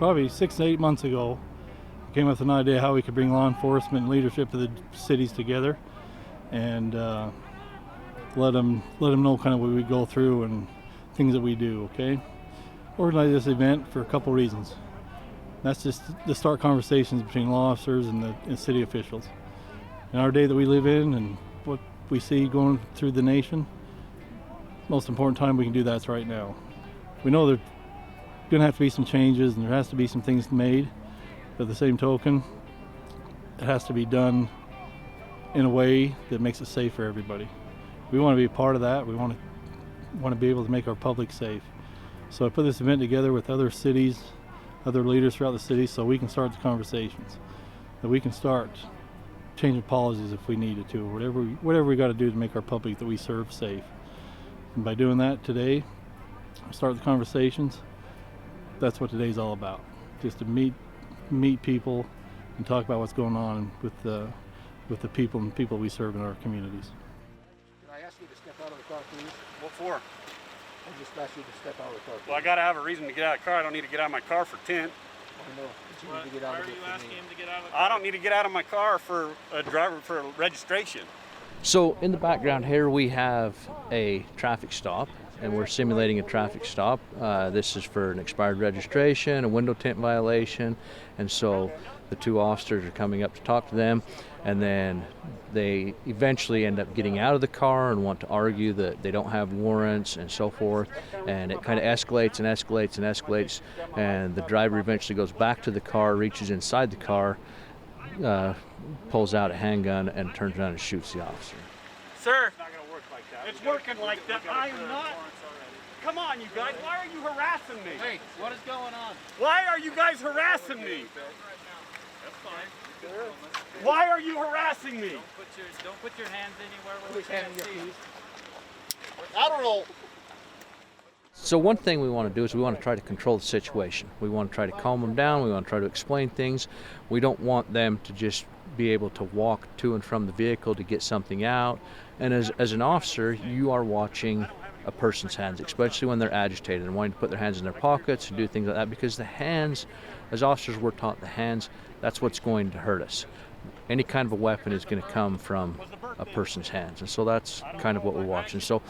probably 6 to 8 months ago, came up with an idea how we could bring law enforcement and leadership of the cities together, and let them know kind of what we go through and things that we do. Okay, organize this event for a couple reasons. That's just to start conversations between law officers and city officials. In our day that we live in and what we see going through the nation, most important time we can do that's right now. We know there's going to have to be some changes and there has to be some things made. But at the same token, it has to be done in a way that makes it safe for everybody. We want to be a part of that. We want to be able to make our public safe. So I put this event together with other cities, other leaders throughout the city, so we can start the conversations, that we can start changing policies if we needed to, or whatever we got to do to make our public that we serve safe. And by doing that today, start the conversations. That's what today's all about. Just to meet people and talk about what's going on with the people and people we serve in our communities. Can I ask you to step out of the car, please? What for? I just asked you to step out of the car, please. Well, I gotta have a reason to get out of the car. I don't need to get out of my car for tent. I know, but you need to get out of it for me. I don't need to get out of my car for a driver for registration. So in the background here we have a traffic stop, and we're simulating a traffic stop. This is for an expired registration, a window tint violation, and so the two officers are coming up to talk to them, and then they eventually end up getting out of the car and want to argue that they don't have warrants and so forth, and it kind of escalates and escalates and escalates, and the driver eventually goes back to the car, reaches inside the car, pulls out a handgun and turns around and shoots the officer. Sir, it's not gonna work like that. It's working like that. I am not. Come on, you guys. Why are you harassing me? Hey, what is going on? Why are you guys harassing me? That's fine. Why are you harassing me? Don't put your hands anywhere where we can't see. I don't know. So one thing we want to do is we want to try to control the situation. We want to try to calm them down. We want to try to explain things. We don't want them to just be able to walk to and from the vehicle to get something out. And as an officer, you are watching a person's hands, especially when they're agitated and wanting to put their hands in their pockets and do things like that, because the hands, as officers we're taught, the hands, that's what's going to hurt us. Any kind of a weapon is going to come from a person's hands, and so that's kind of what we're watching. So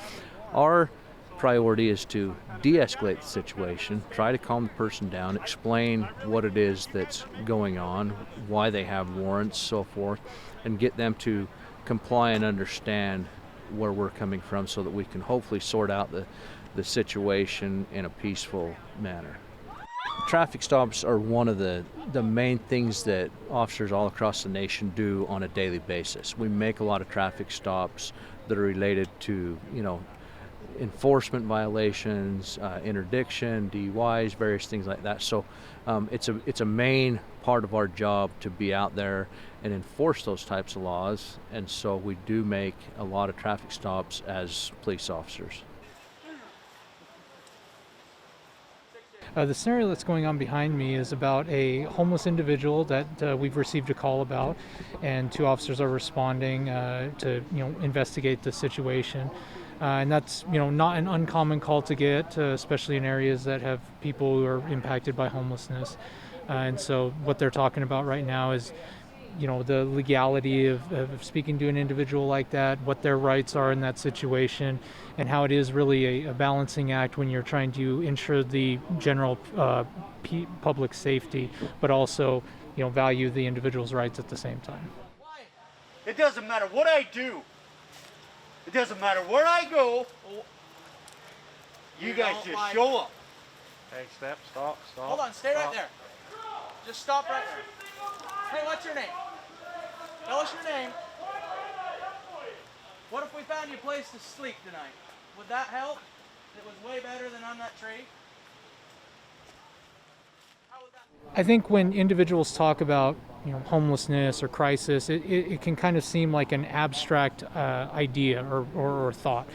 our priority is to de-escalate the situation, try to calm the person down, explain what it is that's going on, why they have warrants, so forth, and get them to comply and understand where we're coming from so that we can hopefully sort out the situation in a peaceful manner. Traffic stops are one of the main things that officers all across the nation do on a daily basis. We make a lot of traffic stops that are related to, enforcement violations, interdiction, DUIs, various things like that. So it's a main part of our job to be out there and enforce those types of laws, and so we do make a lot of traffic stops as police officers. The scenario that's going on behind me is about a homeless individual that we've received a call about, and two officers are responding to investigate the situation. And that's not an uncommon call to get, especially in areas that have people who are impacted by homelessness. And so what they're talking about right now is the legality of speaking to an individual like that, what their rights are in that situation, and how it is really a balancing act when you're trying to ensure the general public safety, but also value the individual's rights at the same time. It doesn't matter what I do. It doesn't matter where I go. You guys just show up. Hey, stop. Hold on, stay right there. Just stop right there. Hey, what's your name? Tell us your name. What if we found you a place to sleep tonight? Would that help? It was way better than on that tree. I think when individuals talk about homelessness or crisis, it can kind of seem like an abstract idea or thought.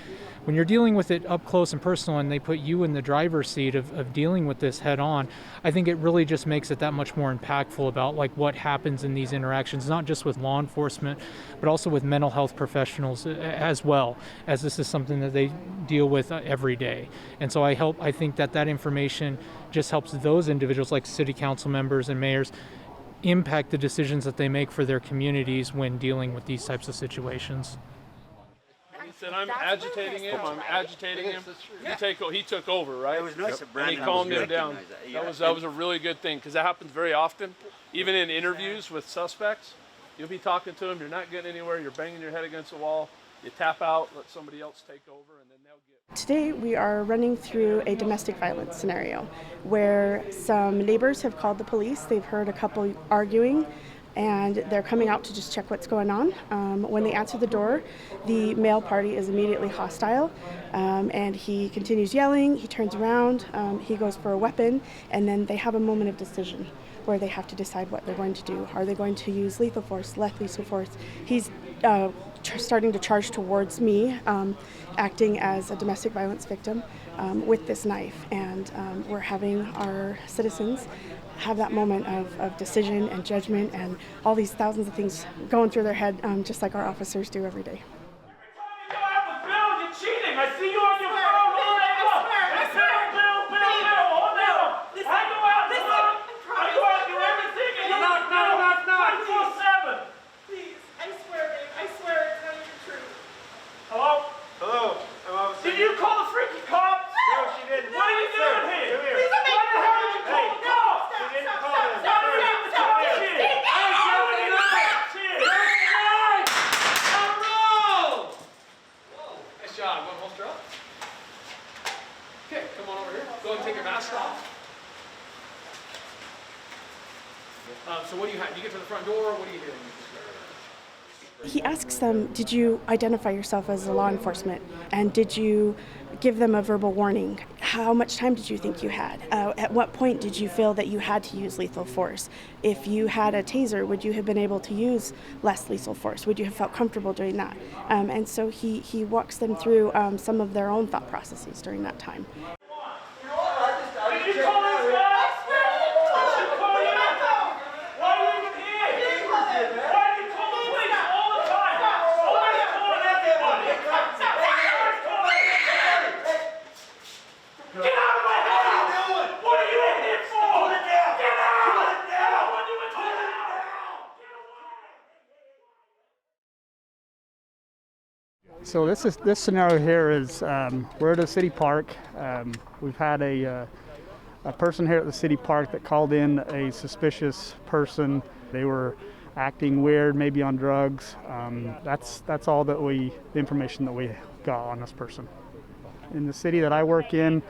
when you're dealing with it up close and personal and they put you in the driver's seat of dealing with this head on, I think it really just makes it that much more impactful about like what happens in these interactions, not just with law enforcement, but also with mental health professionals as well, as this is something that they deal with every day. And so I think that information just helps those individuals like city council members and mayors impact the decisions that they make for their communities when dealing with these types of situations. He said, I'm agitating him, I'm agitating him. He took over, right? It was nice of Brandon. And he calmed him down. That was a really good thing, because that happens very often, even in interviews with suspects. You'll be talking to them, you're not getting anywhere, you're banging your head against the wall, you tap out, let somebody else take over, and then they'll get... Today we are running through a domestic violence scenario where some neighbors have called the police. They've heard a couple arguing, and they're coming out to just check what's going on. When they answer the door, the male party is immediately hostile, and he continues yelling. He turns around, he goes for a weapon, and then they have a moment of decision where they have to decide what they're going to do. Are they going to use lethal force, less lethal force? He's starting to charge towards me, acting as a domestic violence victim with this knife, and we're having our citizens have that moment of decision and judgment and all these thousands of things going through their head, just like our officers do every day. You go out with Bill, you're cheating. I see you on your phone. Bill, hold on. I go out, do everything, and you knock. 24/7. Please, I swear, babe, I swear it's not even true. Hello? Hello. I'm officer. Did you call the freaking cops? No, she didn't. What are you doing here? Come here. Please don't make Why the hell did you call the cops? She didn't call them. Stop. Nice job. Want to holster up? Okay, come on over here. Go ahead and take your mask off. So what do you have? Do you get to the front door? What are you doing? He asks them, did you identify yourself as a law enforcement? And did you give them a verbal warning? How much time did you think you had? At what point did you feel that you had to use lethal force? If you had a taser, would you have been able to use less lethal force? Would you have felt comfortable doing that? And so he walks them through some of their own thought processes during that time. Did you call these guys? So this scenario here is we're at a city park. We've had a person here at the city park that called in a suspicious person. They were acting weird, maybe on drugs. That's all that the information that we got on this person. In the city that I work in,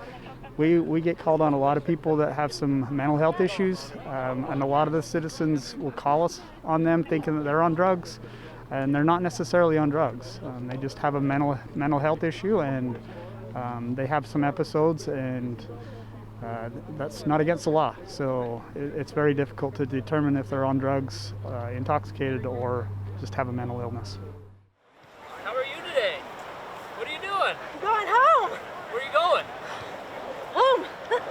we get called on a lot of people that have some mental health issues, and a lot of the citizens will call us on them thinking that they're on drugs. And they're not necessarily on drugs. They just have a mental health issue, and they have some episodes, and that's not against the law. So it's very difficult to determine if they're on drugs, intoxicated, or just have a mental illness. How are you today? What are you doing? I'm going home. Where are you going? Home. They're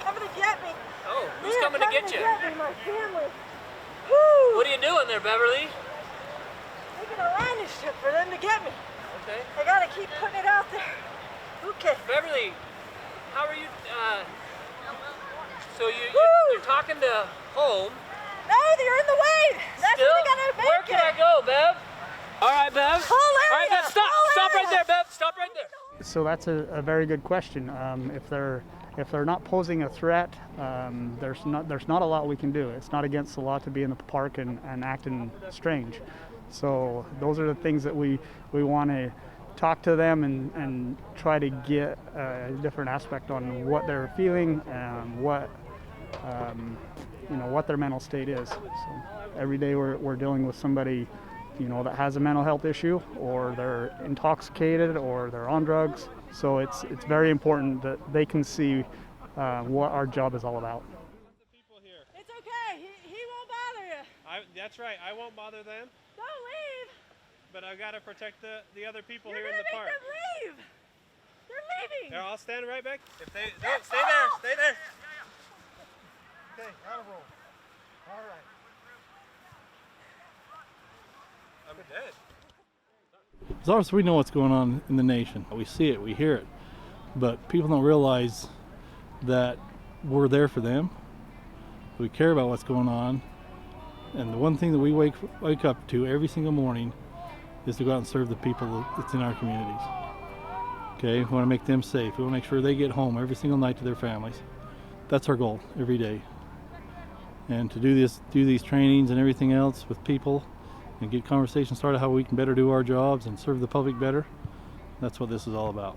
coming to get me. Oh, who's coming to get you? Get me, my family. Woo. What are you doing there, Beverly? Making a landing strip for them to get me. Okay. I gotta keep putting it out there. Okay. Beverly, how are you? So you're talking to home. No, they're in the way. That's Still? what I gotta make Where can I go, Bev? All right, Bev. Whole All right, area. Bev, stop. Whole Stop right area. there, Bev. Stop right there. So that's a very good question. If they're not posing a threat, there's not a lot we can do. It's not against the law to be in the park and acting strange. So those are the things that we want to talk to them and try to get a different aspect on what they're feeling and what their mental state is. So every day we're dealing with somebody that has a mental health issue, or they're intoxicated, or they're on drugs. So it's very important that they can see what our job is all about. It's okay. He won't bother you. That's right. I won't bother them, Don't leave. but I've got to protect the other people You're here in gonna the park. make them leave. They're leaving. There, I'll stand right back. If they don't, stay there. Stay there. Okay, out of roll. All right. I'm dead. As officers, we know what's going on in the nation. We see it, we hear it, but people don't realize that we're there for them. We care about what's going on, and the one thing that we wake up to every single morning is to go out and serve the people that's in our communities. Okay, we want to make them safe. We want to make sure they get home every single night to their families. That's our goal every day. And to do these trainings and everything else with people and get conversations started how we can better do our jobs and serve the public better, that's what this is all about.